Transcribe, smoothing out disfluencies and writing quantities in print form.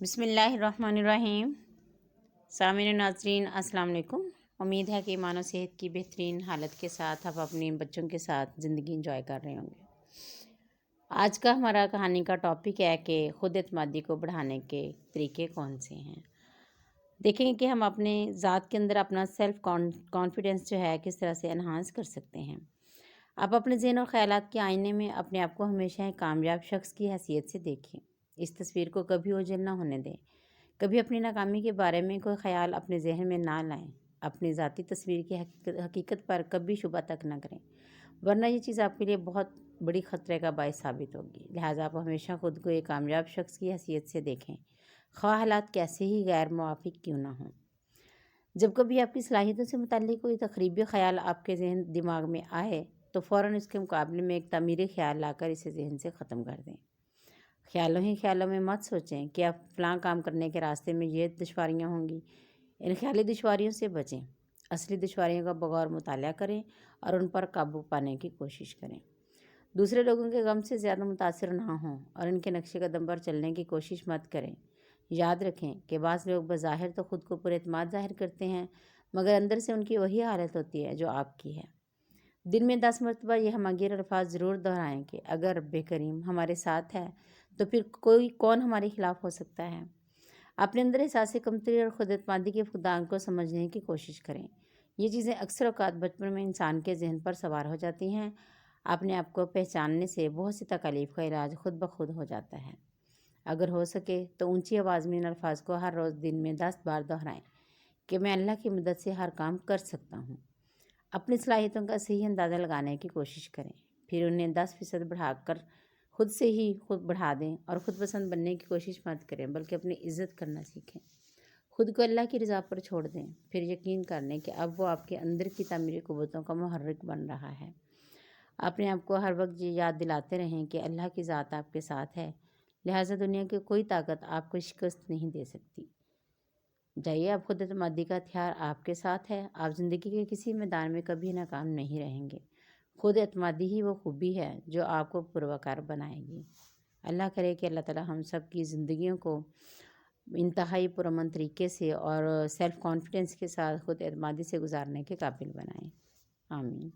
بسم اللہ الرحمن الرحیم۔ سامعین و ناظرین السلام علیکم۔ امید ہے کہ ایمان و صحت کی بہترین حالت کے ساتھ آپ اپنے بچوں کے ساتھ زندگی انجوائے کر رہے ہوں گے۔ آج کا ہمارا کہانی کا ٹاپک ہے کہ خود اعتمادی کو بڑھانے کے طریقے کون سے ہیں۔ دیکھیں کہ ہم اپنے ذات کے اندر اپنا سیلف کانفیڈنس جو ہے کس طرح سے انہانس کر سکتے ہیں۔ آپ اپنے ذہن اور خیالات کے آئینے میں اپنے آپ کو ہمیشہ ایک کامیاب شخص کی حیثیت سے دیکھیں۔ اس تصویر کو کبھی اوجھل نہ ہونے دیں۔ کبھی اپنی ناکامی کے بارے میں کوئی خیال اپنے ذہن میں نہ لائیں۔ اپنی ذاتی تصویر کی حقیقت پر کبھی شبہ تک نہ کریں، ورنہ یہ چیز آپ کے لیے بہت بڑی خطرے کا باعث ثابت ہوگی۔ لہٰذا آپ ہمیشہ خود کو ایک کامیاب شخص کی حیثیت سے دیکھیں، خواہ حالات کیسے ہی غیر موافق کیوں نہ ہوں۔ جب کبھی آپ کی صلاحیتوں سے متعلق کوئی تخریبی خیال آپ کے ذہن دماغ میں آئے تو فوراً اس کے مقابلے میں ایک تعمیری خیال لا کر اسے ذہن سے ختم کر دیں۔ خیالوں ہی خیالوں میں مت سوچیں کہ آپ فلاں کام کرنے کے راستے میں یہ دشواریاں ہوں گی۔ ان خیالی دشواریوں سے بچیں، اصلی دشواریوں کا بغور مطالعہ کریں اور ان پر قابو پانے کی کوشش کریں۔ دوسرے لوگوں کے غم سے زیادہ متاثر نہ ہوں اور ان کے نقش قدم پر چلنے کی کوشش مت کریں۔ یاد رکھیں کہ بعض لوگ بظاہر تو خود کو پر اعتماد ظاہر کرتے ہیں، مگر اندر سے ان کی وہی حالت ہوتی ہے جو آپ کی ہے۔ دن میں 10 مرتبہ یہ ہمگیر الفاظ ضرور دہرائیں کہ اگر رب کریم ہمارے ساتھ ہے تو پھر کون ہمارے خلاف ہو سکتا ہے۔ اپنے اندر احساس کمتری اور خود اعتمادی کے فقدان کو سمجھنے کی کوشش کریں۔ یہ چیزیں اکثر اوقات بچپن میں انسان کے ذہن پر سوار ہو جاتی ہیں۔ اپنے آپ کو پہچاننے سے بہت سی تکالیف کا علاج خود بخود ہو جاتا ہے۔ اگر ہو سکے تو اونچی آواز میں ان الفاظ کو ہر روز دن میں 10 بار دہرائیں کہ میں اللہ کی مدد سے ہر کام کر سکتا ہوں۔ اپنی صلاحیتوں کا صحیح اندازہ لگانے کی کوشش کریں، پھر انہیں 10% بڑھا کر خود بڑھا دیں اور خود پسند بننے کی کوشش مت کریں، بلکہ اپنی عزت کرنا سیکھیں۔ خود کو اللہ کی رضا پر چھوڑ دیں، پھر یقین کر لیں کہ اب وہ آپ کے اندر کی تعمیری قوتوں کا محرک بن رہا ہے۔ اپنے آپ کو ہر وقت یہ یاد دلاتے رہیں کہ اللہ کی ذات آپ کے ساتھ ہے، لہٰذا دنیا کی کوئی طاقت آپ کو شکست نہیں دے سکتی۔ جائیے، اب خود اعتمادی کا ہتھیار آپ کے ساتھ ہے۔ آپ زندگی کے کسی میدان میں کبھی ناکام نہیں رہیں گے۔ خود اعتمادی ہی وہ خوبی ہے جو آپ کو پروکار بنائے گی۔ اللہ کرے کہ اللہ تعالی ہم سب کی زندگیوں کو انتہائی پرامن طریقے سے اور سیلف کانفیڈنس کے ساتھ خود اعتمادی سے گزارنے کے قابل بنائیں۔ آمین۔